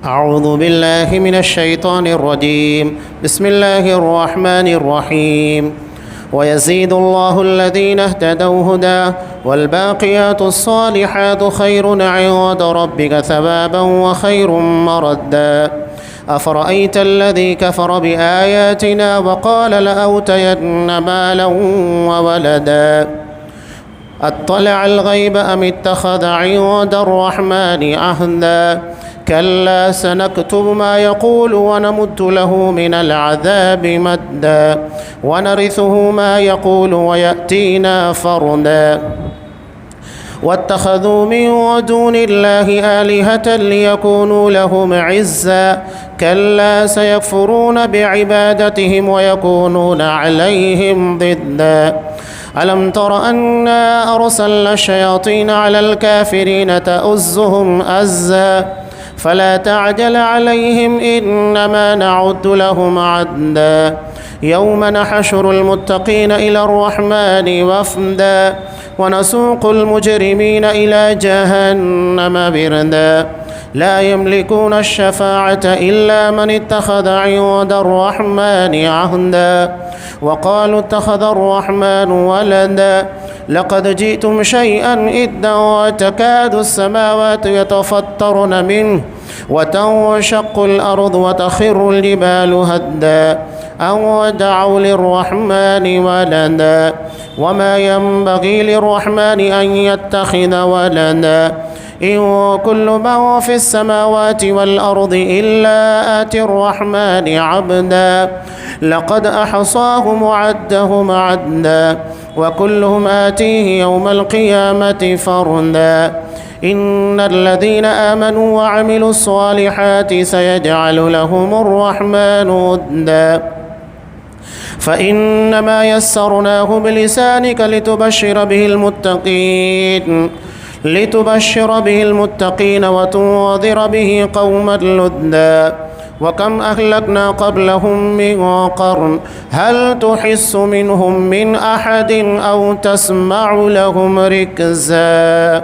أعوذ بالله من الشيطان الرجيم. بسم الله الرحمن الرحيم. ويزيد الله الذين اهتدوا هدى والباقيات الصالحات خير عند ربك ثوابا وخير مردا. أفرأيت الذي كفر بآياتنا وقال لأوتين مالا وولدا أطلع الغيب أم اتخذ عند الرحمن عهدا كلا سنكتب ما يقول ونمد له من العذاب مدا ونرثه ما يقول ويأتينا فردا. واتخذوا من دون الله آلهة ليكونوا لهم عزا كلا سيكفرون بعبادتهم ويكونون عليهم ضدا. ألم تر أنا أرسلنا الشياطين على الكافرين تؤزهم أزا فلا تعجل عليهم إنما نعد لهم عدا. يوم نحشر المتقين إلى الرحمن وفدا ونسوق المجرمين إلى جهنم بردا. لا يملكون الشفاعة إلا من اتخذ عند الرحمن عهدا وقالوا اتخذ الرحمن ولدا لقد جئتم شيئا إدا وتكاد السماوات يتفطرن منه وتنشق الأرض وتخر الجبال هدا أن دعوا للرحمن ولدا وما ينبغي للرحمن أن يتخذ ولدا إن كل من في السماوات والأرض إلا آتي الرحمن عبدا لقد أحصاهم وعدهم عدا وكلهم آتيه يوم القيامة فردا. إن الذين آمنوا وعملوا الصالحات سيجعل لهم الرحمن ودا فإنما يسرناه بلسانك لتبشر به المتقين وتنذر به قوما لدا. وكم أهلكنا قبلهم من قرن هل تحس منهم من أحد أو تسمع لهم ركزا.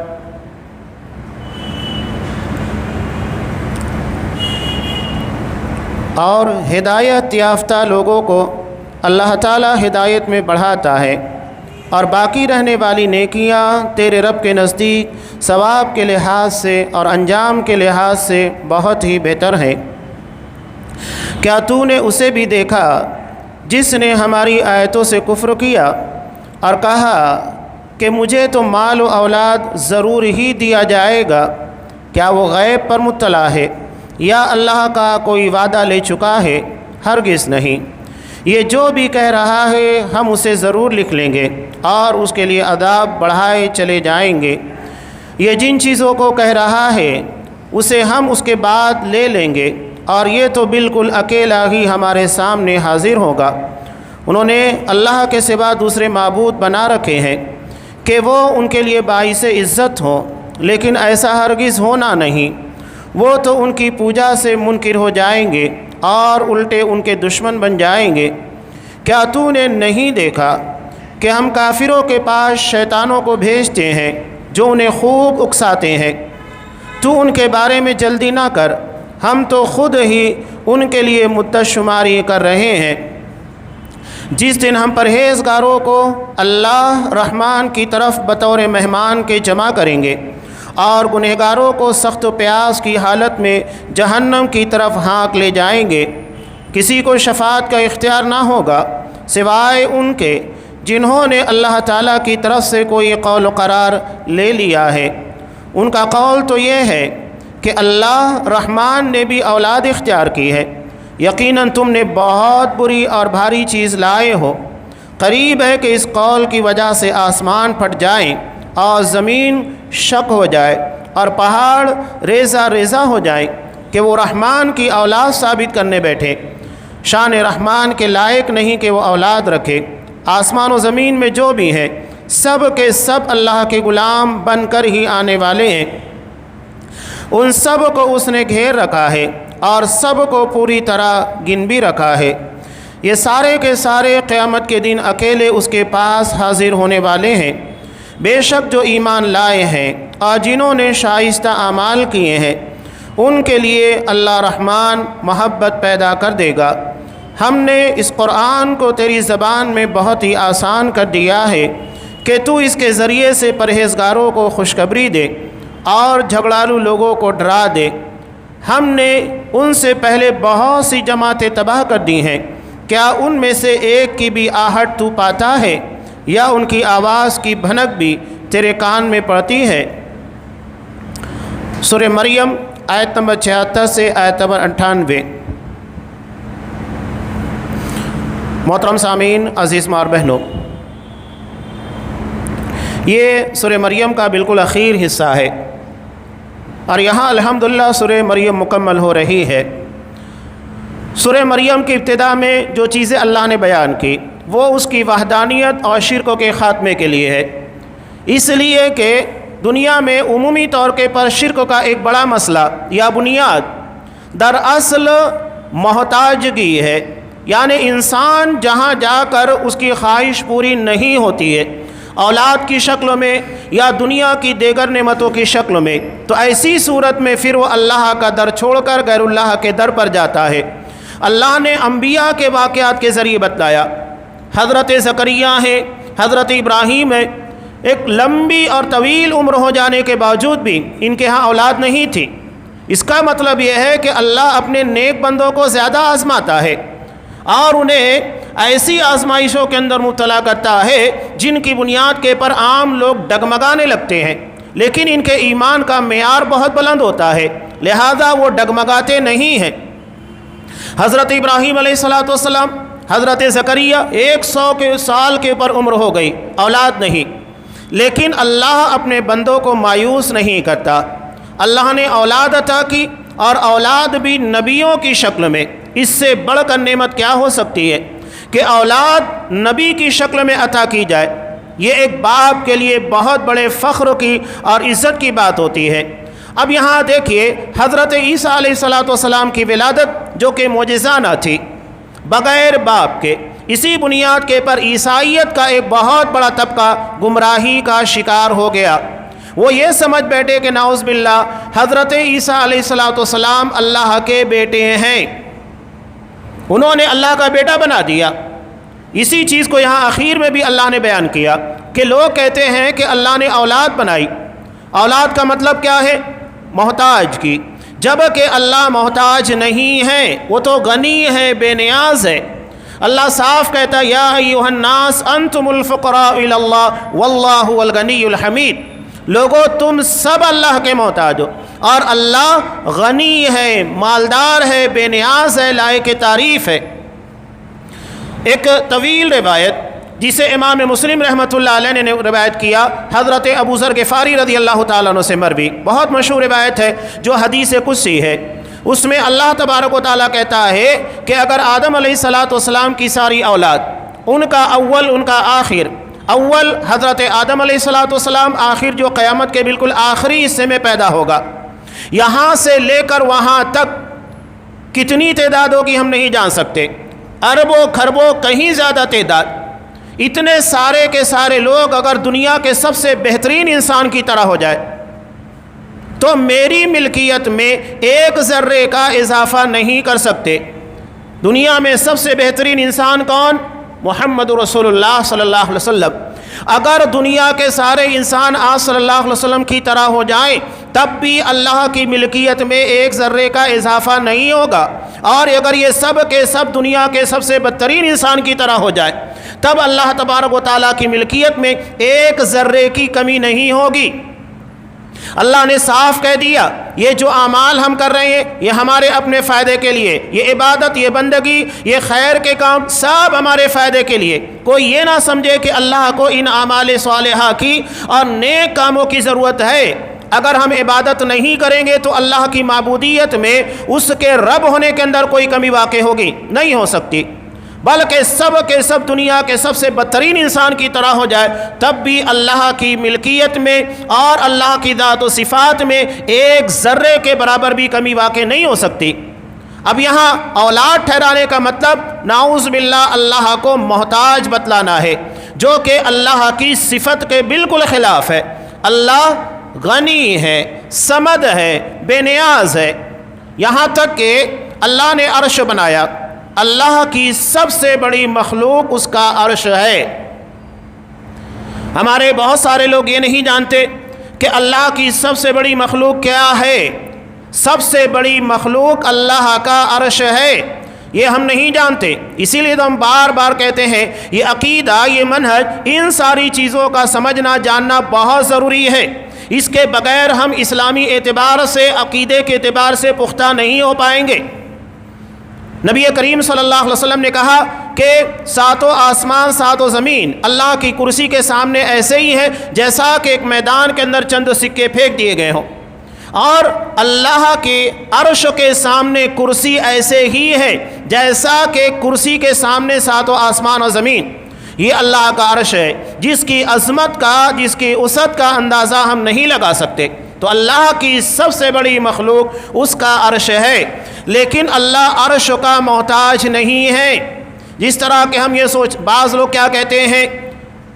اور ہدایت یافتہ لوگوں کو اللہ تعالیٰ ہدایت میں بڑھاتا ہے اور باقی رہنے والی نیکیاں تیرے رب کے نزدیک ثواب کے لحاظ سے اور انجام کے لحاظ سے بہت ہی بہتر ہے. کیا تو نے اسے بھی دیکھا جس نے ہماری آیتوں سے کفر کیا اور کہا کہ مجھے تو مال و اولاد ضرور ہی دیا جائے گا؟ کیا وہ غیب پر مطلع ہے یا اللہ کا کوئی وعدہ لے چکا ہے؟ ہرگز نہیں. یہ جو بھی کہہ رہا ہے ہم اسے ضرور لکھ لیں گے اور اس کے لیے عذاب بڑھائے چلے جائیں گے. یہ جن چیزوں کو کہہ رہا ہے اسے ہم اس کے بعد لے لیں گے اور یہ تو بالکل اکیلا ہی ہمارے سامنے حاضر ہوگا. انہوں نے اللہ کے سوا دوسرے معبود بنا رکھے ہیں کہ وہ ان کے لیے باعث عزت ہوں، لیکن ایسا ہرگز ہونا نہیں. وہ تو ان کی پوجا سے منکر ہو جائیں گے اور الٹے ان کے دشمن بن جائیں گے. کیا تو نے نہیں دیکھا کہ ہم کافروں کے پاس شیطانوں کو بھیجتے ہیں جو انہیں خوب اکساتے ہیں؟ تو ان کے بارے میں جلدی نہ کر، ہم تو خود ہی ان کے لیے مدت شماری کر رہے ہیں. جس دن ہم پرہیزگاروں کو اللہ رحمان کی طرف بطور مہمان کے جمع کریں گے اور گنہگاروں کو سخت و پیاس کی حالت میں جہنم کی طرف ہانک لے جائیں گے. کسی کو شفاعت کا اختیار نہ ہوگا سوائے ان کے جنہوں نے اللہ تعالیٰ کی طرف سے کوئی قول و قرار لے لیا ہے. ان کا قول تو یہ ہے کہ اللہ رحمان نے بھی اولاد اختیار کی ہے. یقیناً تم نے بہت بری اور بھاری چیز لائے ہو. قریب ہے کہ اس قول کی وجہ سے آسمان پھٹ جائیں اور زمین شق ہو جائے اور پہاڑ ریزہ ریزہ ہو جائیں کہ وہ رحمان کی اولاد ثابت کرنے بیٹھے. شان رحمان کے لائق نہیں کہ وہ اولاد رکھے. آسمان و زمین میں جو بھی ہیں سب کے سب اللہ کے غلام بن کر ہی آنے والے ہیں. ان سب کو اس نے گھیر رکھا ہے اور سب کو پوری طرح گن بھی رکھا ہے. یہ سارے کے سارے قیامت کے دن اکیلے اس کے پاس حاضر ہونے والے ہیں. بے شک جو ایمان لائے ہیں اور جنہوں نے شائستہ اعمال کیے ہیں ان کے لیے اللہ رحمان محبت پیدا کر دے گا۔ ہم نے اس قرآن کو تیری زبان میں بہت ہی آسان کر دیا ہے کہ تو اس کے ذریعے سے پرہیزگاروں کو خوشخبری دے اور جھگڑالو لوگوں کو ڈرا دے۔ ہم نے ان سے پہلے بہت سی جماعتیں تباہ کر دی ہیں، کیا ان میں سے ایک کی بھی آہٹ تو پاتا ہے یا ان کی آواز کی بھنک بھی تیرے کان میں پڑتی ہے؟ سورہ مریم آیت نمبر 76 سے آیت نمبر 98۔ محترم سامعین، عزیز ماں اور بہنوں، یہ سورہ مریم کا بالکل اخیر حصہ ہے اور یہاں الحمدللہ سورہ مریم مکمل ہو رہی ہے۔ سورہ مریم کی ابتدا میں جو چیزیں اللہ نے بیان کی وہ اس کی وحدانیت اور شرکوں کے خاتمے کے لیے ہے، اس لیے کہ دنیا میں عمومی طور کے پر شرک کا ایک بڑا مسئلہ یا بنیاد دراصل محتاجگی ہے، یعنی انسان جہاں جا کر اس کی خواہش پوری نہیں ہوتی ہے اولاد کی شکل میں یا دنیا کی دیگر نعمتوں کی شکل میں، تو ایسی صورت میں پھر وہ اللہ کا در چھوڑ کر غیر اللہ کے در پر جاتا ہے۔ اللہ نے انبیاء کے واقعات کے ذریعے بتلایا، حضرت زکریا ہے، حضرت ابراہیم ہے، ایک لمبی اور طویل عمر ہو جانے کے باوجود بھی ان کے ہاں اولاد نہیں تھی۔ اس کا مطلب یہ ہے کہ اللہ اپنے نیک بندوں کو زیادہ آزماتا ہے اور انہیں ایسی آزمائشوں کے اندر مبتلا کرتا ہے جن کی بنیاد کے پر عام لوگ ڈگمگانے لگتے ہیں، لیکن ان کے ایمان کا معیار بہت بلند ہوتا ہے، لہذا وہ ڈگمگاتے نہیں ہیں۔ حضرت ابراہیم علیہ السلام، حضرت زکریا 100 سال کے اوپر عمر ہو گئی، اولاد نہیں، لیکن اللہ اپنے بندوں کو مایوس نہیں کرتا۔ اللہ نے اولاد عطا کی اور اولاد بھی نبیوں کی شکل میں۔ اس سے بڑھ کر نعمت کیا ہو سکتی ہے کہ اولاد نبی کی شکل میں عطا کی جائے؟ یہ ایک باپ کے لیے بہت بڑے فخر کی اور عزت کی بات ہوتی ہے۔ اب یہاں دیکھیے حضرت عیسیٰ علیہ السلام کی ولادت جو کہ معجزانہ تھی بغیر باپ کے، اسی بنیاد کے پر عیسائیت کا ایک بہت بڑا طبقہ گمراہی کا شکار ہو گیا۔ وہ یہ سمجھ بیٹھے کہ نعوذ باللہ حضرت عیسیٰ علیہ السلام اللہ کے بیٹے ہیں، انہوں نے اللہ کا بیٹا بنا دیا۔ اسی چیز کو یہاں آخر میں بھی اللہ نے بیان کیا کہ لوگ کہتے ہیں کہ اللہ نے اولاد بنائی۔ اولاد کا مطلب کیا ہے؟ محتاج کی، جبکہ اللہ محتاج نہیں ہے، وہ تو غنی ہے، بے نیاز ہے۔ اللہ صاف کہتا ہے یا ایھا الناس انتم الفقراء الی اللہ واللہ هو الغنی الحمید، لوگو تم سب اللہ کے محتاج ہو اور اللہ غنی ہے، مالدار ہے، بے نیاز ہے، لائق تعریف ہے۔ ایک طویل روایت جسے امام مسلم رحمۃ اللہ علیہ نے روایت کیا، حضرت ابو ذر غفاری رضی اللہ تعالیٰ عنہ سے مروی، بہت مشہور روایت ہے جو حدیث قدسی ہے۔ اس میں اللہ تبارک و تعالیٰ کہتا ہے کہ اگر آدم علیہ السلام کی ساری اولاد، ان کا اول ان کا آخر، اول حضرت آدم علیہ السلام، آخر جو قیامت کے بالکل آخری حصے میں پیدا ہوگا، یہاں سے لے کر وہاں تک کتنی تعداد ہوگی ہم نہیں جان سکتے، اربوں کھربوں کہیں زیادہ تعداد، اتنے سارے کے سارے لوگ اگر دنیا کے سب سے بہترین انسان کی طرح ہو جائے تو میری ملکیت میں ایک ذرے کا اضافہ نہیں کر سکتے۔ دنیا میں سب سے بہترین انسان کون؟ محمد رسول اللہ صلی اللہ علیہ وسلم۔ اگر دنیا کے سارے انسان آج صلی اللہ علیہ وسلم کی طرح ہو جائیں تب بھی اللہ کی ملکیت میں ایک ذرے کا اضافہ نہیں ہوگا، اور اگر یہ سب کے سب دنیا کے سب سے بدترین انسان کی طرح ہو جائے تب اللہ تبارک و تعالیٰ کی ملکیت میں ایک ذرے کی کمی نہیں ہوگی۔ اللہ نے صاف کہہ دیا یہ جو اعمال ہم کر رہے ہیں یہ ہمارے اپنے فائدے کے لیے، یہ عبادت، یہ بندگی، یہ خیر کے کام سب ہمارے فائدے کے لیے۔ کوئی یہ نہ سمجھے کہ اللہ کو ان اعمال صالحہ کی اور نیک کاموں کی ضرورت ہے۔ اگر ہم عبادت نہیں کریں گے تو اللہ کی معبودیت میں اس کے رب ہونے کے اندر کوئی کمی واقع ہوگی؟ نہیں ہو سکتی، بلکہ سب کے سب دنیا کے سب سے بدترین انسان کی طرح ہو جائے تب بھی اللہ کی ملکیت میں اور اللہ کی ذات و صفات میں ایک ذرے کے برابر بھی کمی واقع نہیں ہو سکتی۔ اب یہاں اولاد ٹھہرانے کا مطلب نعوذ باللہ اللہ کو محتاج بتلانا ہے، جو کہ اللہ کی صفت کے بالکل خلاف ہے۔ اللہ غنی ہے، صمد ہے، بے نیاز ہے۔ یہاں تک کہ اللہ نے عرش بنایا، اللہ کی سب سے بڑی مخلوق اس کا عرش ہے۔ ہمارے بہت سارے لوگ یہ نہیں جانتے کہ اللہ کی سب سے بڑی مخلوق کیا ہے۔ سب سے بڑی مخلوق اللہ کا عرش ہے، یہ ہم نہیں جانتے۔ اسی لیے تو ہم بار بار کہتے ہیں یہ عقیدہ، یہ منہج، ان ساری چیزوں کا سمجھنا جاننا بہت ضروری ہے۔ اس کے بغیر ہم اسلامی اعتبار سے، عقیدے کے اعتبار سے پختہ نہیں ہو پائیں گے۔ نبی کریم صلی اللہ علیہ وسلم نے کہا کہ ساتوں آسمان ساتوں زمین اللہ کی کرسی کے سامنے ایسے ہی ہے جیسا کہ ایک میدان کے اندر چند سکے پھینک دیے گئے ہوں، اور اللہ کے عرش کے سامنے کرسی ایسے ہی ہے جیسا کہ کرسی کے سامنے ساتوں آسمان اور زمین۔ یہ اللہ کا عرش ہے جس کی عظمت کا، جس کی وسعت کا اندازہ ہم نہیں لگا سکتے۔ تو اللہ کی سب سے بڑی مخلوق اس کا عرش ہے، لیکن اللہ عرش کا محتاج نہیں ہے۔ جس طرح کہ ہم یہ بعض لوگ کیا کہتے ہیں،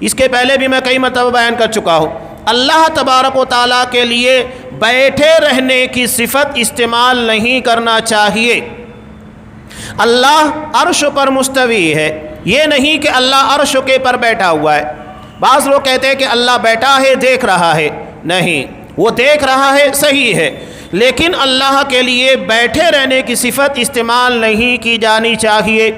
اس کے پہلے بھی میں کئی مرتبہ بیان کر چکا ہوں، اللہ تبارک و تعالیٰ کے لیے بیٹھے رہنے کی صفت استعمال نہیں کرنا چاہیے۔ اللہ عرش پر مستوی ہے، یہ نہیں کہ اللہ عرش کے پر بیٹھا ہوا ہے۔ بعض لوگ کہتے ہیں کہ اللہ بیٹھا ہے، دیکھ رہا ہے۔ نہیں، وہ دیکھ رہا ہے، صحیح ہے، لیکن اللہ کے لیے بیٹھے رہنے کی صفت استعمال نہیں کی جانی چاہیے،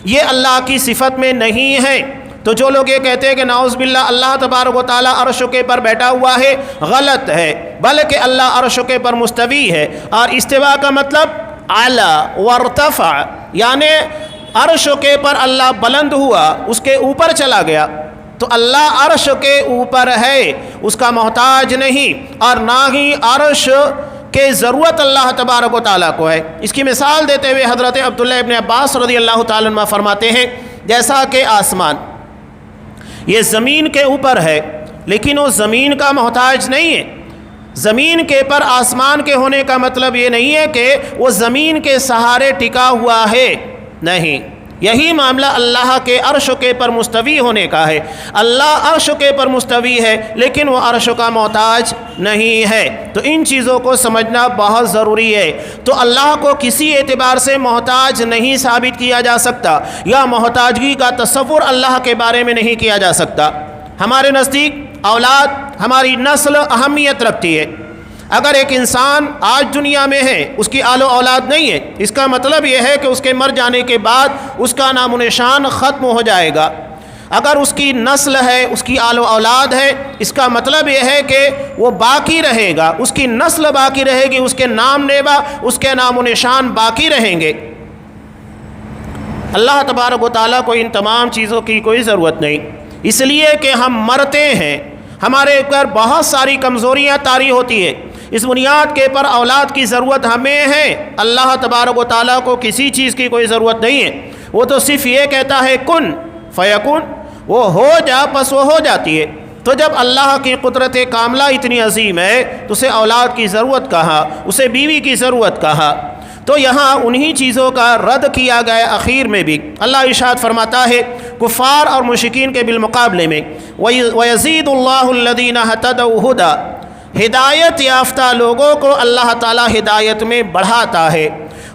یہ اللہ کی صفت میں نہیں ہے۔ تو جو لوگ یہ کہتے ہیں کہ نعوذ باللہ اللہ تبارک و تعالیٰ عرش کے پر بیٹھا ہوا ہے، غلط ہے، بلکہ اللہ عرش کے پر مستوی ہے۔ اور استوا کا مطلب اعلیٰ وارتفع، یعنی عرش کے پر اللہ بلند ہوا، اس کے اوپر چلا گیا۔ تو اللہ عرش کے اوپر ہے، اس کا محتاج نہیں، اور نہ ہی عرش کے ضرورت اللہ تبارک و تعالیٰ کو ہے۔ اس کی مثال دیتے ہوئے حضرت عبداللہ ابن عباس رضی اللہ تعالیٰ عنہ فرماتے ہیں جیسا کہ آسمان یہ زمین کے اوپر ہے، لیکن وہ زمین کا محتاج نہیں ہے۔ زمین کے پر آسمان کے ہونے کا مطلب یہ نہیں ہے کہ وہ زمین کے سہارے ٹکا ہوا ہے، نہیں، یہی معاملہ اللہ کے عرش کے پر مستوی ہونے کا ہے۔ اللہ عرش کے پر مستوی ہے، لیکن وہ عرش کا محتاج نہیں ہے۔ تو ان چیزوں کو سمجھنا بہت ضروری ہے۔ تو اللہ کو کسی اعتبار سے محتاج نہیں ثابت کیا جا سکتا، یا محتاجگی کا تصور اللہ کے بارے میں نہیں کیا جا سکتا۔ ہمارے نزدیک اولاد، ہماری نسل اہمیت رکھتی ہے۔ اگر ایک انسان آج دنیا میں ہے، اس کی آل و اولاد نہیں ہے، اس کا مطلب یہ ہے کہ اس کے مر جانے کے بعد اس کا نام و نشان ختم ہو جائے گا۔ اگر اس کی نسل ہے، اس کی آل و اولاد ہے، اس کا مطلب یہ ہے کہ وہ باقی رہے گا، اس کی نسل باقی رہے گی، اس کے نام نیوا، اس کے نام و نشان باقی رہیں گے۔ اللہ تبارک و تعالیٰ کو ان تمام چیزوں کی کوئی ضرورت نہیں، اس لیے کہ ہم مرتے ہیں، ہمارے اوپر بہت ساری کمزوریاں طاری ہوتی ہیں۔ اس بنیاد کے پر اولاد کی ضرورت ہمیں ہے، اللہ تبارک و تعالیٰ کو کسی چیز کی کوئی ضرورت نہیں ہے۔ وہ تو صرف یہ کہتا ہے کن فیکون، وہ ہو جا پس وہ ہو جاتی ہے۔ تو جب اللہ کی قدرت کاملہ اتنی عظیم ہے تو اسے اولاد کی ضرورت کہاں، اسے بیوی کی ضرورت کہاں؟ تو یہاں انہی چیزوں کا رد کیا گیا اخیر میں بھی۔ اللہ ارشاد فرماتا ہے کفار اور مشرکین کے بالمقابلے میں، وَيَزِيدُ اللَّهُ الَّذِينَ اهْتَدَوْا هُدًى، ہدایت یافتہ لوگوں کو اللہ تعالیٰ ہدایت میں بڑھاتا ہے۔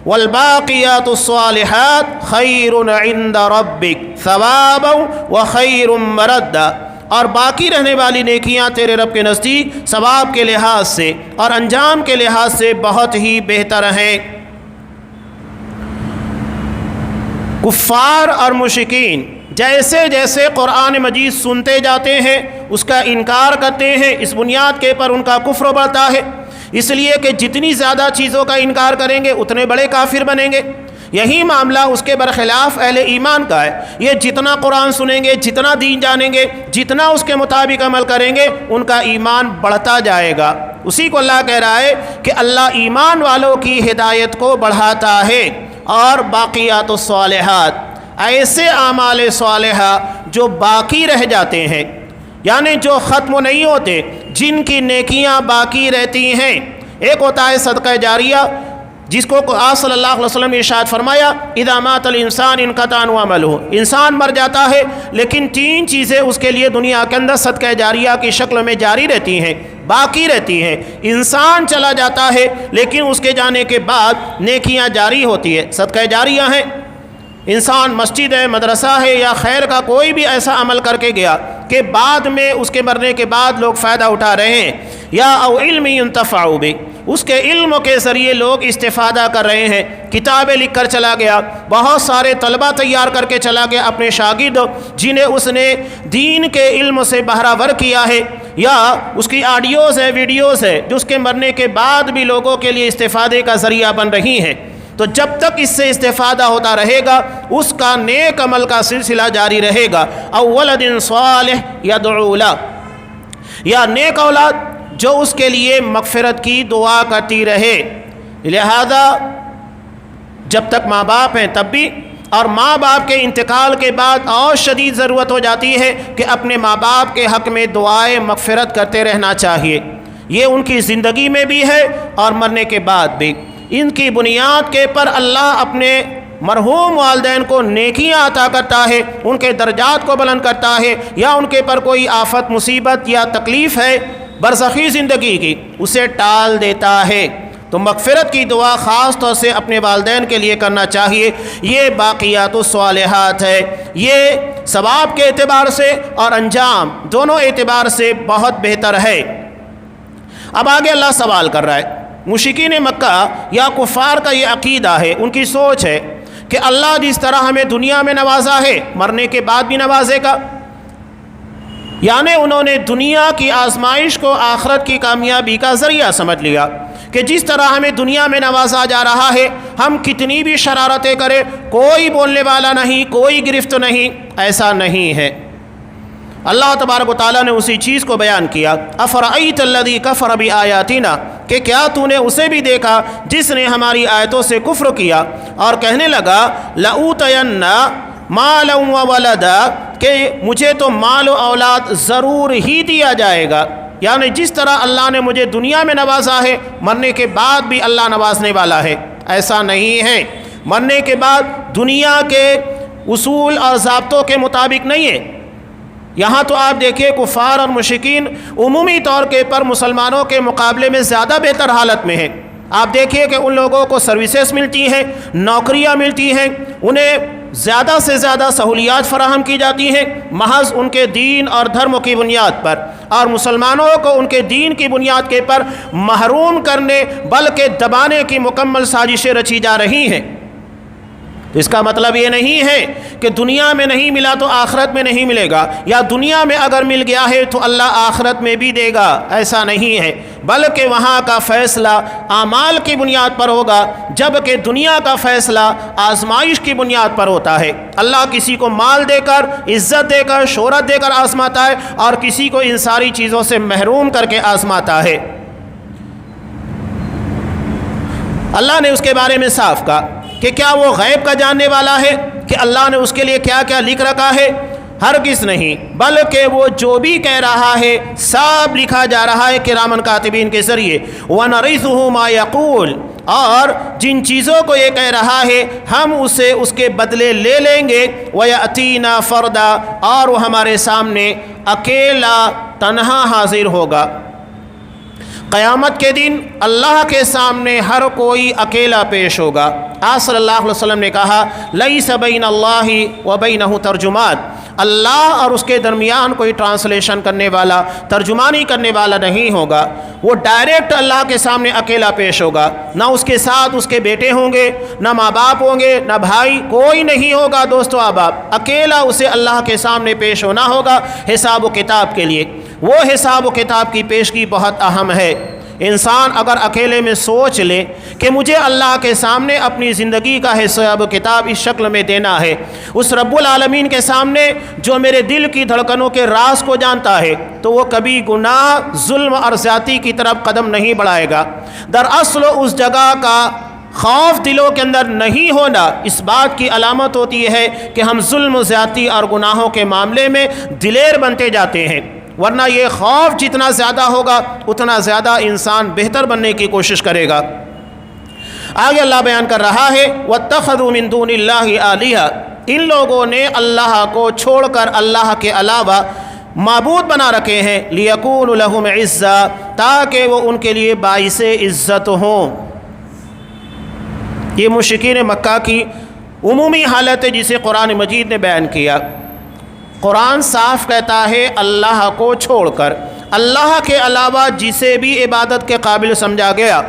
وَالْبَاقِيَاتُ الصَّالِحَاتُ خَيْرٌ عِندَ رَبِّكَ ثَوَابًا وَخَيْرٌ مَرَدًّا، اور باقی رہنے والی نیکیاں تیرے رب کے نزدیک ثواب کے لحاظ سے اور انجام کے لحاظ سے بہت ہی بہتر ہیں۔ کفار اور مشرکین جیسے جیسے قرآن مجید سنتے جاتے ہیں اس کا انکار کرتے ہیں، اس بنیاد کے پر ان کا کفر بڑھتا ہے، اس لیے کہ جتنی زیادہ چیزوں کا انکار کریں گے اتنے بڑے کافر بنیں گے۔ یہی معاملہ اس کے برخلاف اہل ایمان کا ہے، یہ جتنا قرآن سنیں گے، جتنا دین جانیں گے، جتنا اس کے مطابق عمل کریں گے، ان کا ایمان بڑھتا جائے گا۔ اسی کو اللہ کہہ رہا ہے کہ اللہ ایمان والوں کی ہدایت کو بڑھاتا ہے۔ اور باقیات الصالحات، ایسے اعمال صالحہ جو باقی رہ جاتے ہیں، یعنی جو ختم نہیں ہوتے، جن کی نیکیاں باقی رہتی ہیں۔ ایک ہوتا ہے صدقہ جاریہ، جس کو آپ صلی اللہ علیہ وسلم نے ارشاد فرمایا اذا مات الانسان انقطع عنہ عملہ، انسان مر جاتا ہے لیکن 3 چیزیں اس کے لیے دنیا کے اندر صدقہ جاریہ کی شکل میں جاری رہتی ہیں، باقی رہتی ہیں۔ انسان چلا جاتا ہے لیکن اس کے جانے کے بعد نیکیاں جاری ہوتی ہے، صدقہ جاریہ ہیں۔ انسان مسجد ہے، مدرسہ ہے یا خیر کا کوئی بھی ایسا عمل کر کے گیا کہ بعد میں اس کے مرنے کے بعد لوگ فائدہ اٹھا رہے ہیں، یا او علم ينتفع بہ، اس کے علم کے ذریعے لوگ استفادہ کر رہے ہیں، کتابیں لکھ کر چلا گیا، بہت سارے طلبہ تیار کر کے چلا گیا اپنے شاگرد جنہیں اس نے دین کے علم سے بہرہ کیا ہے، یا اس کی آڈیوز ہے، ویڈیوز ہے جو اس کے مرنے کے بعد بھی لوگوں کے لیے استفادے کا ذریعہ بن رہی ہیں۔ تو جب تک اس سے استفادہ ہوتا رہے گا اس کا نیک عمل کا سلسلہ جاری رہے گا۔ او ولد صالح یدعو لہ، یا نیک اولاد جو اس کے لیے مغفرت کی دعا کرتی رہے۔ لہذا جب تک ماں باپ ہیں تب بھی، اور ماں باپ کے انتقال کے بعد اور شدید ضرورت ہو جاتی ہے کہ اپنے ماں باپ کے حق میں دعائیں مغفرت کرتے رہنا چاہیے۔ یہ ان کی زندگی میں بھی ہے اور مرنے کے بعد بھی۔ ان کی بنیاد کے پر اللہ اپنے مرحوم والدین کو نیکیاں عطا کرتا ہے، ان کے درجات کو بلند کرتا ہے، یا ان کے پر کوئی آفت مصیبت یا تکلیف ہے برزخی زندگی کی اسے ٹال دیتا ہے۔ تو مغفرت کی دعا خاص طور سے اپنے والدین کے لیے کرنا چاہیے۔ یہ باقیات الصالحات ہے، یہ ثواب کے اعتبار سے اور انجام دونوں اعتبار سے بہت بہتر ہے۔ اب آگے اللہ سوال کر رہا ہے، مشرکین مکہ یا کفار کا یہ عقیدہ ہے، ان کی سوچ ہے کہ اللہ جس طرح ہمیں دنیا میں نوازا ہے مرنے کے بعد بھی نوازے گا، یعنی انہوں نے دنیا کی آزمائش کو آخرت کی کامیابی کا ذریعہ سمجھ لیا کہ جس طرح ہمیں دنیا میں نوازا جا رہا ہے، ہم کتنی بھی شرارتیں کریں کوئی بولنے والا نہیں، کوئی گرفت نہیں، ایسا نہیں ہے۔ اللہ تبارک و تعالیٰ نے اسی چیز کو بیان کیا، افرأیت الذی کفر بآیاتنا، کہ کیا تو نے اسے بھی دیکھا جس نے ہماری آیتوں سے کفر کیا اور کہنے لگا لأوتین مالا وولدا، کہ مجھے تو مال و اولاد ضرور ہی دیا جائے گا۔ یعنی جس طرح اللہ نے مجھے دنیا میں نوازا ہے مرنے کے بعد بھی اللہ نوازنے والا ہے، ایسا نہیں ہے۔ مرنے کے بعد دنیا کے اصول اور ضابطوں کے مطابق نہیں ہے۔ یہاں تو آپ دیکھیے کفار اور مشرکین عمومی طور کے پر مسلمانوں کے مقابلے میں زیادہ بہتر حالت میں ہیں۔ آپ دیکھیے کہ ان لوگوں کو سروسز ملتی ہیں، نوکریاں ملتی ہیں، انہیں زیادہ سے زیادہ سہولیات فراہم کی جاتی ہیں محض ان کے دین اور دھرم کی بنیاد پر، اور مسلمانوں کو ان کے دین کی بنیاد کے پر محروم کرنے بلکہ دبانے کی مکمل سازشیں رچی جا رہی ہیں۔ تو اس کا مطلب یہ نہیں ہے کہ دنیا میں نہیں ملا تو آخرت میں نہیں ملے گا، یا دنیا میں اگر مل گیا ہے تو اللہ آخرت میں بھی دے گا، ایسا نہیں ہے، بلکہ وہاں کا فیصلہ اعمال کی بنیاد پر ہوگا، جبکہ دنیا کا فیصلہ آزمائش کی بنیاد پر ہوتا ہے۔ اللہ کسی کو مال دے کر، عزت دے کر، شہرت دے کر آزماتا ہے، اور کسی کو ان ساری چیزوں سے محروم کر کے آزماتا ہے۔ اللہ نے اس کے بارے میں صاف کہا کہ کیا وہ غیب کا جاننے والا ہے کہ اللہ نے اس کے لیے کیا کیا لکھ رکھا ہے؟ ہرگز نہیں، بلکہ وہ جو بھی کہہ رہا ہے سب لکھا جا رہا ہے کرامن کاتبین کے ذریعے۔ وَنَرِثُهُ مَا يَقُولُ، اور جن چیزوں کو یہ کہہ رہا ہے ہم اسے اس کے بدلے لے لیں گے۔ وَيَأْتِينَا فَرْدًا، اور وہ ہمارے سامنے اکیلا تنہا حاضر ہوگا۔ قیامت کے دن اللہ کے سامنے ہر کوئی اکیلا پیش ہوگا۔ آپ صلی اللہ علیہ وسلم نے کہا لیس بین اللہ و بینہ ترجمان، اللہ اور اس کے درمیان کوئی ٹرانسلیشن کرنے والا، ترجمانی کرنے والا نہیں ہوگا۔ وہ ڈائریکٹ اللہ کے سامنے اکیلا پیش ہوگا، نہ اس کے ساتھ اس کے بیٹے ہوں گے، نہ ماں باپ ہوں گے، نہ بھائی، کوئی نہیں ہوگا دوستو احباب، اکیلا اسے اللہ کے سامنے پیش ہونا ہوگا حساب و کتاب کے لیے۔ وہ حساب و کتاب کی پیشگی بہت اہم ہے۔ انسان اگر اکیلے میں سوچ لے کہ مجھے اللہ کے سامنے اپنی زندگی کا حساب و کتاب اس شکل میں دینا ہے، اس رب العالمین کے سامنے جو میرے دل کی دھڑکنوں کے راز کو جانتا ہے، تو وہ کبھی گناہ، ظلم اور زیادتی کی طرف قدم نہیں بڑھائے گا۔ دراصل اس جگہ کا خوف دلوں کے اندر نہیں ہونا اس بات کی علامت ہوتی ہے کہ ہم ظلم و زیادتی اور گناہوں کے معاملے میں دلیر بنتے جاتے ہیں، ورنہ یہ خوف جتنا زیادہ ہوگا اتنا زیادہ انسان بہتر بننے کی کوشش کرے گا۔ آگے اللہ بیان کر رہا ہے وَاتَّخَذُوا مِن دُونِ اللَّهِ آلِهَةً، ان لوگوں نے اللہ کو چھوڑ کر اللہ کے علاوہ معبود بنا رکھے ہیں لِيَكُونُ لَهُمْ عِزًّا، تاکہ وہ ان کے لیے باعث عزت ہوں۔ یہ مشرکین مکہ کی عمومی حالت ہے جسے قرآن مجید نے بیان کیا۔ قرآن صاف کہتا ہے اللہ کو چھوڑ کر اللہ کے علاوہ جسے بھی عبادت کے قابل سمجھا گیا۔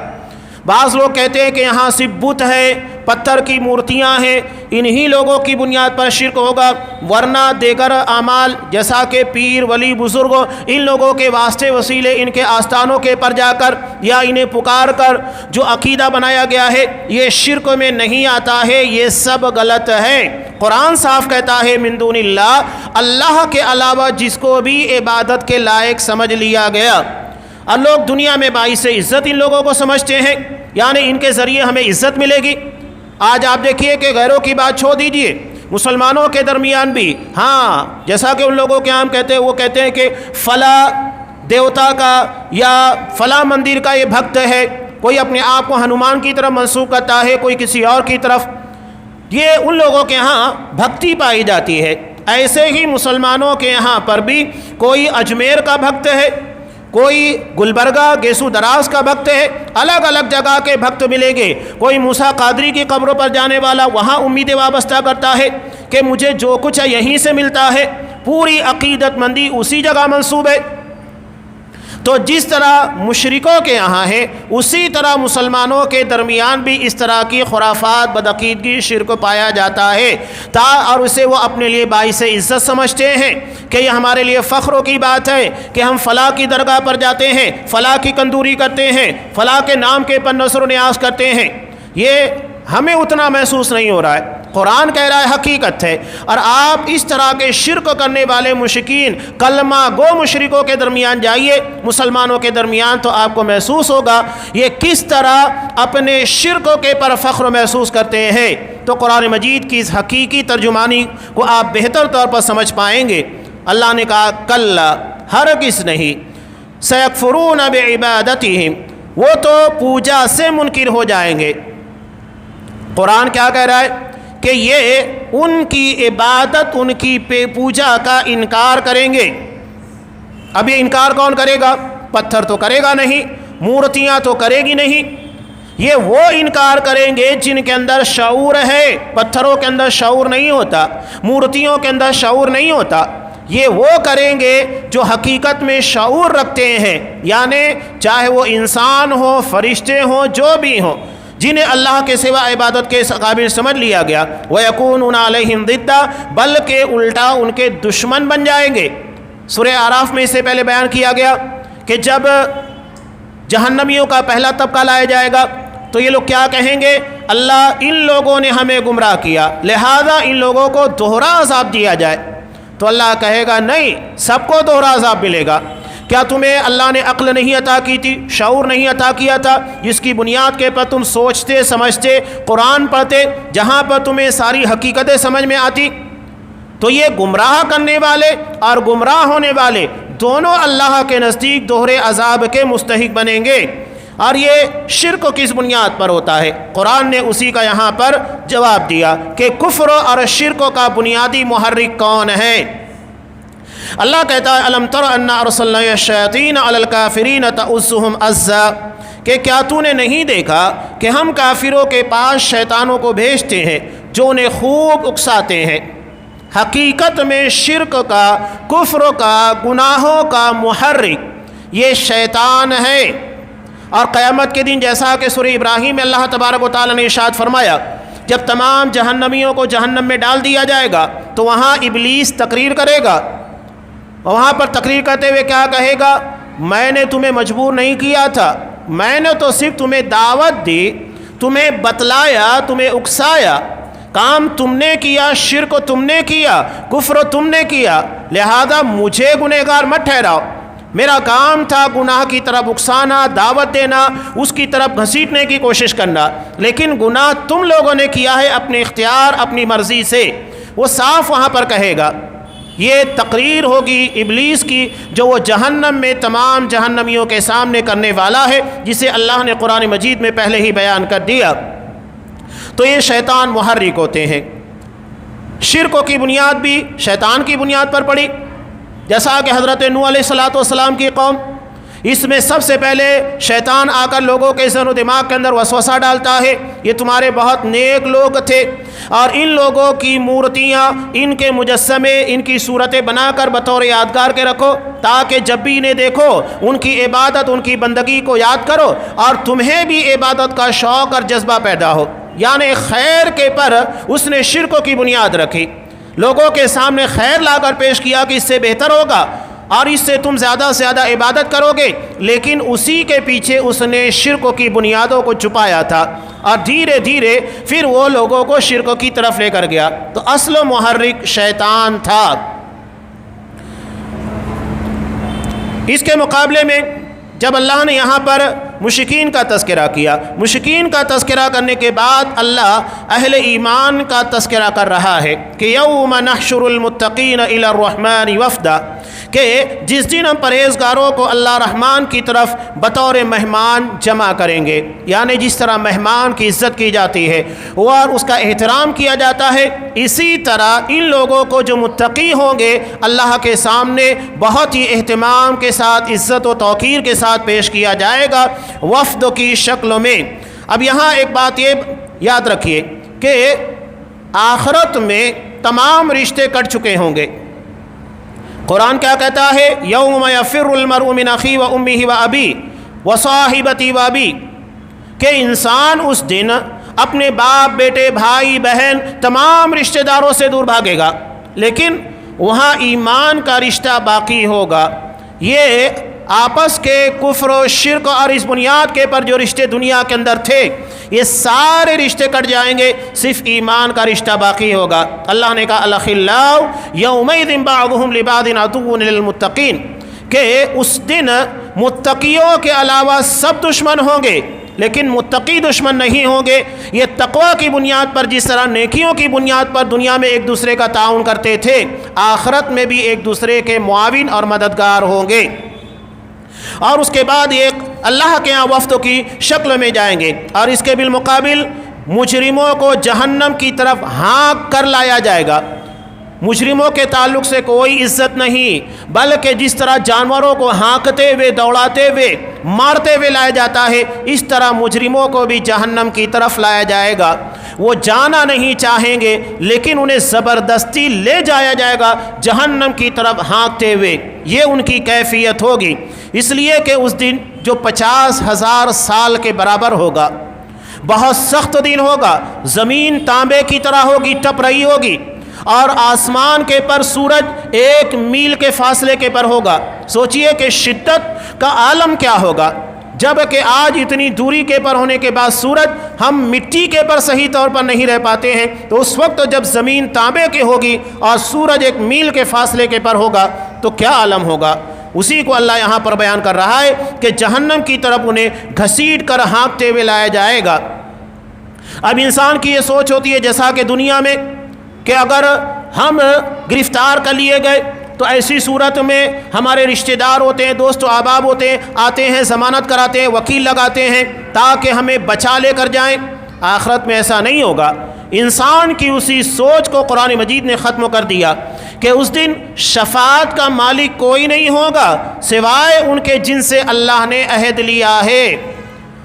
بعض لوگ کہتے ہیں کہ یہاں صرف بت ہے، پتھر کی مورتیاں ہیں، انہی لوگوں کی بنیاد پر شرک ہوگا، ورنہ دیگر اعمال جیسا کہ پیر ولی بزرگوں ان لوگوں کے واسطے وسیلے ان کے آستانوں کے پر جا کر یا انہیں پکار کر جو عقیدہ بنایا گیا ہے یہ شرک میں نہیں آتا ہے، یہ سب غلط ہے۔ قرآن صاف کہتا ہے من دون اللہ، اللہ کے علاوہ جس کو بھی عبادت کے لائق سمجھ لیا گیا۔ اور لوگ دنیا میں باعث عزت ان لوگوں کو سمجھتے ہیں، یعنی ان کے ذریعے ہمیں عزت ملے گی۔ آج آپ دیکھیے کہ غیروں کی بات چھوڑ دیجئے، مسلمانوں کے درمیان بھی ہاں جیسا کہ ان لوگوں کے عام کہتے ہیں، وہ کہتے ہیں کہ فلاں دیوتا کا یا فلاں مندر کا یہ بھکت ہے، کوئی اپنے آپ کو ہنومان کی طرف منسوب کرتا ہے، کوئی کسی اور کی طرف، یہ ان لوگوں کے ہاں بھکتی پائی جاتی ہے۔ ایسے ہی مسلمانوں کے یہاں پر بھی کوئی اجمیر کا بھکت ہے، کوئی گلبرگہ گیسو دراز کا بھکت ہے، الگ الگ جگہ کے بھکت ملیں گے۔ کوئی موسیٰ قادری کی قبروں پر جانے والا وہاں امید وابستہ کرتا ہے کہ مجھے جو کچھ ہے یہیں سے ملتا ہے، پوری عقیدت مندی اسی جگہ منسوب ہے۔ تو جس طرح مشرکوں کے یہاں ہے اسی طرح مسلمانوں کے درمیان بھی اس طرح کی خرافات، بدعقیدگی، شرک پایا جاتا ہے، اور اسے وہ اپنے لیے باعث عزت سمجھتے ہیں کہ یہ ہمارے لیے فخروں کی بات ہے کہ ہم فلاں کی درگاہ پر جاتے ہیں، فلاں کی کندوری کرتے ہیں، فلاں کے نام کے پر نظر و نیاز کرتے ہیں۔ یہ ہمیں اتنا محسوس نہیں ہو رہا ہے، قرآن کہہ رہا ہے حقیقت ہے۔ اور آپ اس طرح کے شرک کرنے والے مشرکین، کلمہ گو مشرکوں کے درمیان جائیے، مسلمانوں کے درمیان، تو آپ کو محسوس ہوگا یہ کس طرح اپنے شرک کے پر فخر محسوس کرتے ہیں۔ تو قرآن مجید کی اس حقیقی ترجمانی کو آپ بہتر طور پر سمجھ پائیں گے۔ اللہ نے کہا کلا، ہرگز نہیں، سیکفرون بعبادتہم، وہ تو پوجا سے منکر ہو جائیں گے۔ قرآن کیا کہہ رہا ہے کہ یہ ان کی عبادت، ان کی پوجا کا انکار کریں گے۔ اب یہ انکار کون کرے گا؟ پتھر تو کرے گا نہیں، مورتیاں تو کرے گی نہیں، یہ وہ انکار کریں گے جن کے اندر شعور ہے۔ پتھروں کے اندر شعور نہیں ہوتا، مورتیوں کے اندر شعور نہیں ہوتا۔ یہ وہ کریں گے جو حقیقت میں شعور رکھتے ہیں، یعنی چاہے وہ انسان ہو، فرشتے ہوں، جو بھی ہوں، جنہیں اللہ کے سوا عبادت کے قابل سمجھ لیا گیا۔ وَيَكُونُونَ عَلَيْهِمْ ضِدًّا، بلکہ الٹا ان کے دشمن بن جائیں گے۔ سورہ اعراف میں اس سے پہلے بیان کیا گیا کہ جب جہنمیوں کا پہلا طبقہ لایا جائے گا تو یہ لوگ کیا کہیں گے؟ اللہ ان لوگوں نے ہمیں گمراہ کیا، لہذا ان لوگوں کو دوہرا عذاب دیا جائے۔ تو اللہ کہے گا نہیں، سب کو دوہرا عذاب ملے گا۔ کیا تمہیں اللہ نے عقل نہیں عطا کی تھی، شعور نہیں عطا کیا تھا، جس کی بنیاد کے پر تم سوچتے سمجھتے، قرآن پڑھتے، جہاں پر تمہیں ساری حقیقتیں سمجھ میں آتی؟ تو یہ گمراہ کرنے والے اور گمراہ ہونے والے دونوں اللہ کے نزدیک دوہرے عذاب کے مستحق بنیں گے۔ اور یہ شرک کس بنیاد پر ہوتا ہے؟ قرآن نے اسی کا یہاں پر جواب دیا کہ کفر اور شرک کا بنیادی محرک کون ہے؟ اللہ کہتا ہے الم تر انا ارسلنا الشیاطین علی الکافرین تؤزهم عزا، کہ کیا تو نے نہیں دیکھا کہ ہم کافروں کے پاس شیطانوں کو بھیجتے ہیں جو انہیں خوب اکساتے ہیں۔ حقیقت میں شرک کا، کفر کا، گناہوں کا محرک یہ شیطان ہے۔ اور قیامت کے دن جیسا کہ سورہ ابراہیم میں اللہ تبارک و تعالیٰ نے ارشاد فرمایا، جب تمام جہنمیوں کو جہنم میں ڈال دیا جائے گا تو وہاں ابلیس تقریر کرے گا، وہاں پر تقریر کرتے ہوئے کیا کہے گا؟ میں نے تمہیں مجبور نہیں کیا تھا، میں نے تو صرف تمہیں دعوت دی، تمہیں بتلایا، تمہیں اکسایا، کام تم نے کیا، شرک تم نے کیا، کفر تم نے کیا، لہذا مجھے گنہگار مت ٹھہراؤ۔ میرا کام تھا گناہ کی طرف اکسانا، دعوت دینا، اس کی طرف گھسیٹنے کی کوشش کرنا، لیکن گناہ تم لوگوں نے کیا ہے اپنے اختیار، اپنی مرضی سے۔ وہ صاف وہاں پر کہے گا۔ یہ تقریر ہوگی ابلیس کی جو وہ جہنم میں تمام جہنمیوں کے سامنے کرنے والا ہے، جسے اللہ نے قرآن مجید میں پہلے ہی بیان کر دیا۔ تو یہ شیطان محرک ہوتے ہیں۔ شرکوں کی بنیاد بھی شیطان کی بنیاد پر پڑی، جیسا کہ حضرت نوح علیہ السلام کی قوم، اس میں سب سے پہلے شیطان آ کر لوگوں کے ذہن و دماغ کے اندر وسوسہ ڈالتا ہے، یہ تمہارے بہت نیک لوگ تھے اور ان لوگوں کی مورتیاں، ان کے مجسمے، ان کی صورتیں بنا کر بطور یادگار کے رکھو، تاکہ جب بھی انہیں دیکھو ان کی عبادت، ان کی بندگی کو یاد کرو اور تمہیں بھی عبادت کا شوق اور جذبہ پیدا ہو۔ یعنی خیر کے پر اس نے شرکوں کی بنیاد رکھی، لوگوں کے سامنے خیر لا کر پیش کیا کہ اس سے بہتر ہوگا اور اس سے تم زیادہ سے زیادہ عبادت کرو گے، لیکن اسی کے پیچھے اس نے شرکوں کی بنیادوں کو چھپایا تھا اور دھیرے دھیرے پھر وہ لوگوں کو شرکوں کی طرف لے کر گیا۔ تو اصل و محرک شیطان تھا۔ اس کے مقابلے میں جب اللہ نے یہاں پر مشرکین کا تذکرہ کیا، مشرکین کا تذکرہ کرنے کے بعد اللہ اہل ایمان کا تذکرہ کر رہا ہے کہ یوم نحشر المتقین الی الرحمن وفدا، کہ جس دن ہم پرہیزگاروں کو اللہ رحمان کی طرف بطور مہمان جمع کریں گے، یعنی جس طرح مہمان کی عزت کی جاتی ہے اور اس کا احترام کیا جاتا ہے، اسی طرح ان لوگوں کو جو متقی ہوں گے اللہ کے سامنے بہت ہی اہتمام کے ساتھ، عزت و توقیر کے ساتھ پیش کیا جائے گا وفد کی شکل میں۔ اب یہاں ایک بات یہ یاد رکھیے کہ آخرت میں تمام رشتے کٹ چکے ہوں گے۔ قرآن کیا کہتا ہے؟ یوم یفر المرء من اخیہ و امہ و ابی و صاحبتی و ابی، کہ انسان اس دن اپنے باپ، بیٹے، بھائی، بہن، تمام رشتہ داروں سے دور بھاگے گا، لیکن وہاں ایمان کا رشتہ باقی ہوگا۔ یہ آپس کے کفر و شرک اور اس بنیاد کے پر جو رشتے دنیا کے اندر تھے، یہ سارے رشتے کٹ جائیں گے، صرف ایمان کا رشتہ باقی ہوگا۔ اللہ نے کہا الاخلاء یومئذ بعضهم لبعض عدو للمتقین، کہ اس دن متقیوں کے علاوہ سب دشمن ہوں گے لیکن متقی دشمن نہیں ہوں گے۔ یہ تقوی کی بنیاد پر، جس طرح نیکیوں کی بنیاد پر دنیا میں ایک دوسرے کا تعاون کرتے تھے، آخرت میں بھی ایک دوسرے کے معاون اور مددگار ہوں گے۔ اور اس کے بعد ایک اللہ کے یہاں وفد کی شکل میں جائیں گے، اور اس کے بالمقابل مجرموں کو جہنم کی طرف ہانک کر لایا جائے گا۔ مجرموں کے تعلق سے کوئی عزت نہیں، بلکہ جس طرح جانوروں کو ہانکتے ہوئے، دوڑاتے ہوئے، مارتے ہوئے لایا جاتا ہے، اس طرح مجرموں کو بھی جہنم کی طرف لایا جائے گا۔ وہ جانا نہیں چاہیں گے لیکن انہیں زبردستی لے جایا جائے گا جہنم کی طرف ہانکتے ہوئے۔ یہ ان کی کیفیت ہوگی، اس لیے کہ اس دن جو 50,000 سال کے برابر ہوگا، بہت سخت دن ہوگا، زمین تانبے کی طرح ہوگی، ٹپ رہی ہوگی، اور آسمان کے پر سورج 1 میل کے فاصلے کے پر ہوگا۔ سوچئے کہ شدت کا عالم کیا ہوگا، جب کہ آج اتنی دوری کے پر ہونے کے بعد سورج ہم مٹی کے پر صحیح طور پر نہیں رہ پاتے ہیں، تو اس وقت جب زمین تانبے کی ہوگی اور سورج 1 میل کے فاصلے کے پر ہوگا تو کیا عالم ہوگا۔ اسی کو اللہ یہاں پر بیان کر رہا ہے کہ جہنم کی طرف انہیں گھسیٹ کر ہانکتے ہوئے لایا جائے گا۔ اب انسان کی یہ سوچ ہوتی ہے جیسا کہ دنیا میں کہ اگر ہم گرفتار کر لیے گئے تو ایسی صورت میں ہمارے رشتہ دار ہوتے ہیں، دوست و احباب ہوتے ہیں، آتے ہیں، ضمانت کراتے ہیں، وکیل لگاتے ہیں تاکہ ہمیں بچا لے کر جائیں۔ آخرت میں ایسا نہیں ہوگا۔ انسان کی اسی سوچ کو قرآن مجید نے ختم کر دیا کہ اس دن شفاعت کا مالک کوئی نہیں ہوگا سوائے ان کے جن سے اللہ نے عہد لیا ہے،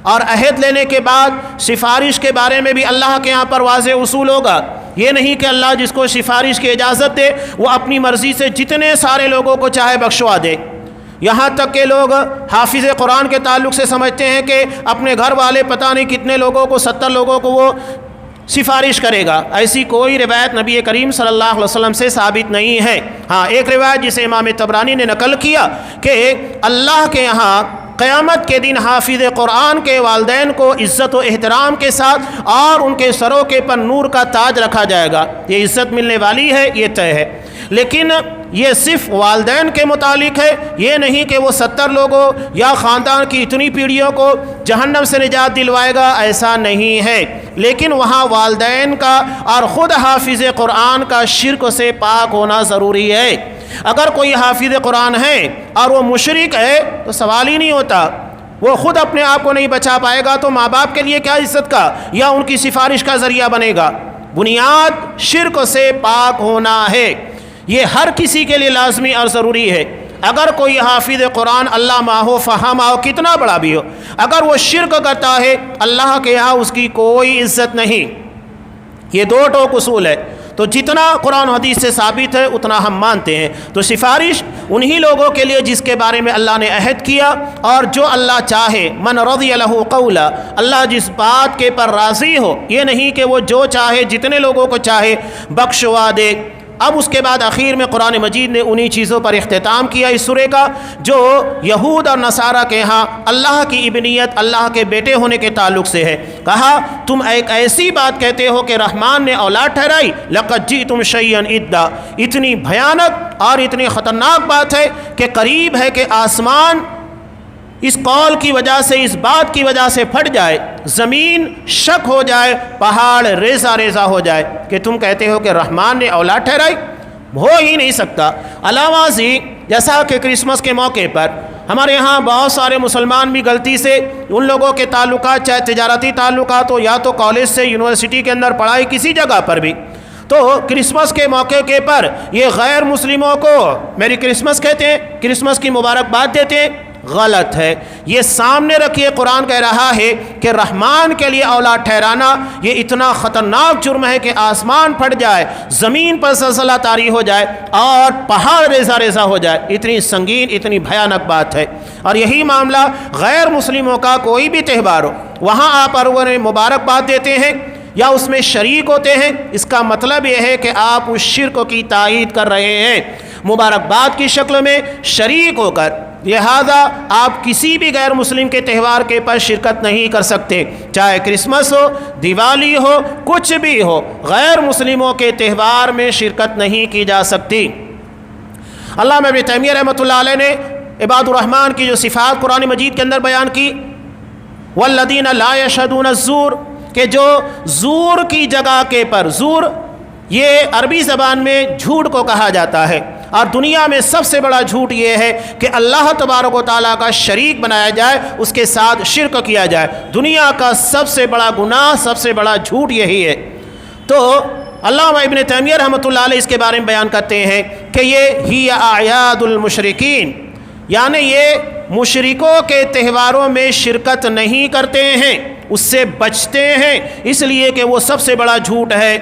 اور عہد لینے کے بعد سفارش کے بارے میں بھی اللہ کے یہاں پر واضح اصول ہوگا۔ یہ نہیں کہ اللہ جس کو سفارش کی اجازت دے وہ اپنی مرضی سے جتنے سارے لوگوں کو چاہے بخشوا دے۔ یہاں تک کہ لوگ حافظ قرآن کے تعلق سے سمجھتے ہیں کہ اپنے گھر والے پتہ نہیں کتنے لوگوں کو، 70 لوگوں کو وہ سفارش کرے گا۔ ایسی کوئی روایت نبی کریم صلی اللہ علیہ وسلم سے ثابت نہیں ہے۔ ہاں، ایک روایت جسے امام طبرانی نے نقل کیا کہ اللہ کے یہاں قیامت کے دن حافظ قرآن کے والدین کو عزت و احترام کے ساتھ اور ان کے سروں کے پر نور کا تاج رکھا جائے گا۔ یہ عزت ملنے والی ہے، یہ طے ہے۔ لیکن یہ صرف والدین کے متعلق ہے، یہ نہیں کہ وہ 70 لوگوں یا خاندان کی اتنی پیڑھیوں کو جہنم سے نجات دلوائے گا، ایسا نہیں ہے۔ لیکن وہاں والدین کا اور خود حافظ قرآن کا شرک سے پاک ہونا ضروری ہے۔ اگر کوئی حافظ قرآن ہے اور وہ مشرک ہے تو سوال ہی نہیں ہوتا، وہ خود اپنے آپ کو نہیں بچا پائے گا تو ماں باپ کے لیے کیا عزت کا یا ان کی سفارش کا ذریعہ بنے گا۔ بنیاد شرک سے پاک ہونا ہے، یہ ہر کسی کے لیے لازمی اور ضروری ہے۔ اگر کوئی حافظ قرآن اللہ ماہو فہم ہو کتنا بڑا بھی ہو، اگر وہ شرک کرتا ہے اللہ کے یہاں اس کی کوئی عزت نہیں۔ یہ دو ٹوک اصول ہے، تو جتنا قرآن و حدیث سے ثابت ہے اتنا ہم مانتے ہیں۔ تو سفارش انہی لوگوں کے لیے جس کے بارے میں اللہ نے عہد کیا، اور جو اللہ چاہے، من رضی لہ قولا، اللہ جس بات کے پر راضی ہو، یہ نہیں کہ وہ جو چاہے جتنے لوگوں کو چاہے بخشوا دے۔ اب اس کے بعد آخر میں قرآن مجید نے انہی چیزوں پر اختتام کیا اس سورے کا جو یہود اور نصارہ کے ہاں اللہ کی ابنیت، اللہ کے بیٹے ہونے کے تعلق سے ہے۔ کہا تم ایک ایسی بات کہتے ہو کہ رحمان نے اولاد ٹھہرائی، لقد جئتم شیئا ادا، اتنی بھیانک اور اتنی خطرناک بات ہے کہ قریب ہے کہ آسمان اس قول کی وجہ سے، اس بات کی وجہ سے پھٹ جائے، زمین شک ہو جائے، پہاڑ ریزہ ریزہ ہو جائے کہ تم کہتے ہو کہ رحمان نے اولاد ٹھہرائی، ہو ہی نہیں سکتا۔ علاوہ ازیں جیسا کہ کرسمس کے موقع پر ہمارے ہاں بہت سارے مسلمان بھی غلطی سے ان لوگوں کے تعلقات، چاہے تجارتی تعلقات ہو یا تو کالج سے یونیورسٹی کے اندر پڑھائی کسی جگہ پر بھی، تو کرسمس کے موقع کے پر یہ غیر مسلموں کو میری کرسمس کہتے ہیں، کرسمس کی مبارکباد دیتے ہیں، غلط ہے۔ یہ سامنے رکھیے قرآن کہہ رہا ہے کہ رحمان کے لیے اولاد ٹھہرانا یہ اتنا خطرناک جرم ہے کہ آسمان پھٹ جائے، زمین پر زلزلہ طاری ہو جائے اور پہاڑ ریزہ ریزہ ہو جائے، اتنی سنگین، اتنی بھیانک بات ہے۔ اور یہی معاملہ غیر مسلموں کا کوئی بھی تہوار ہو، وہاں آپ انہیں مبارکباد دیتے ہیں یا اس میں شریک ہوتے ہیں، اس کا مطلب یہ ہے کہ آپ اس شرک کی تائید کر رہے ہیں مبارکباد کی شکل میں شریک ہو کر۔ لہذا آپ کسی بھی غیر مسلم کے تہوار کے پر شرکت نہیں کر سکتے، چاہے کرسمس ہو، دیوالی ہو، کچھ بھی ہو، غیر مسلموں کے تہوار میں شرکت نہیں کی جا سکتی۔ علامہ ابن تیمیہ رحمۃ اللہ علیہ نے عباد الرحمن کی جو صفات قرآن مجید کے اندر بیان کی، والذین لا یشہدون الزور، کہ جو زور کی جگہ کے پر، زور یہ عربی زبان میں جھوٹ کو کہا جاتا ہے، اور دنیا میں سب سے بڑا جھوٹ یہ ہے کہ اللہ تبارک و تعالیٰ کا شریک بنایا جائے، اس کے ساتھ شرک کیا جائے۔ دنیا کا سب سے بڑا گناہ، سب سے بڑا جھوٹ یہی ہے۔ تو علامہ ابن تیمیہ رحمۃ اللہ علیہ اس کے بارے میں بیان کرتے ہیں کہ یہ ہی اعیاد المشرکین، یعنی یہ مشرکوں کے تہواروں میں شرکت نہیں کرتے ہیں، اس سے بچتے ہیں، اس لیے کہ وہ سب سے بڑا جھوٹ ہے۔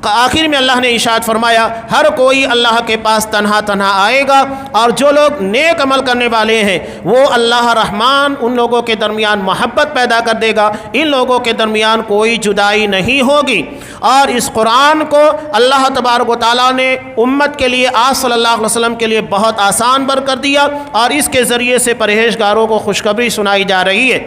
آخر میں اللہ نے ارشاد فرمایا ہر کوئی اللہ کے پاس تنہا تنہا آئے گا، اور جو لوگ نیک عمل کرنے والے ہیں وہ اللہ رحمان ان لوگوں کے درمیان محبت پیدا کر دے گا، ان لوگوں کے درمیان کوئی جدائی نہیں ہوگی۔ اور اس قرآن کو اللہ تبارک و تعالیٰ نے امت کے لیے، آپ صلی اللہ علیہ وسلم کے لیے بہت آسان بر کر دیا، اور اس کے ذریعے سے پرہیزگاروں کو خوشخبری سنائی جا رہی ہے۔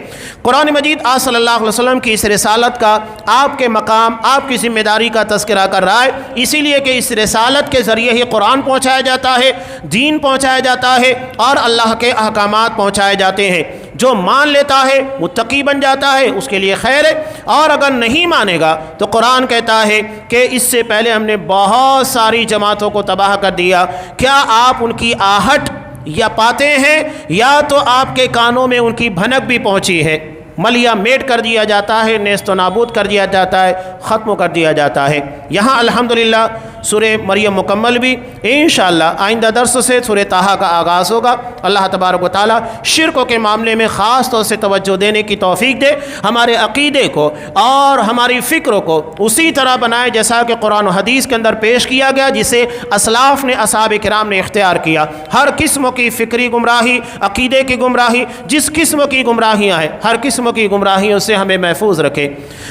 قرآن مجید آپ صلی اللہ علیہ وسلم کی اس رسالت کا، آپ کے مقام، آپ کی ذمہ داری کا تذکرہ کر رہا ہے، اسی لیے کہ اس رسالت کے ذریعے ہی قرآن پہنچایا جاتا ہے، دین پہنچایا جاتا ہے، اور اللہ کے احکامات پہنچائے جاتے ہیں۔ جو مان لیتا ہے متقی بن جاتا ہے، اس کے لیے خیر ہے، اور اگر نہیں مانے گا تو قرآن کہتا ہے کہ اس سے پہلے ہم نے بہت ساری جماعتوں کو تباہ کر دیا۔ کیا آپ ان کی آہٹ یا پاتے ہیں، یا تو آپ کے کانوں میں ان کی بھنک بھی پہنچی ہے؟ ملیا میٹ کر دیا جاتا ہے، نیست و نابود کر دیا جاتا ہے، ختم کر دیا جاتا ہے۔ یہاں الحمدللہ سورہ مریم مکمل بھی انشاءاللہ آئندہ درس سے سورہ طٰہٰ کا آغاز ہوگا۔ اللہ تبارک و تعالیٰ شرکوں کے معاملے میں خاص طور سے توجہ دینے کی توفیق دے، ہمارے عقیدے کو اور ہماری فکر کو اسی طرح بنائے جیسا کہ قرآن و حدیث کے اندر پیش کیا گیا، جسے اسلاف نے، اصحاب کرام نے اختیار کیا۔ ہر قسم کی فکری گمراہی، عقیدے کی گمراہی، جس قسم کی گمراہیاں ہیں، ہر قسم کی گمراہیوں سے ہمیں محفوظ رکھے۔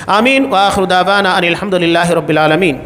آمین۔ وآخر دعوانا ان الحمد للہ رب العالمین۔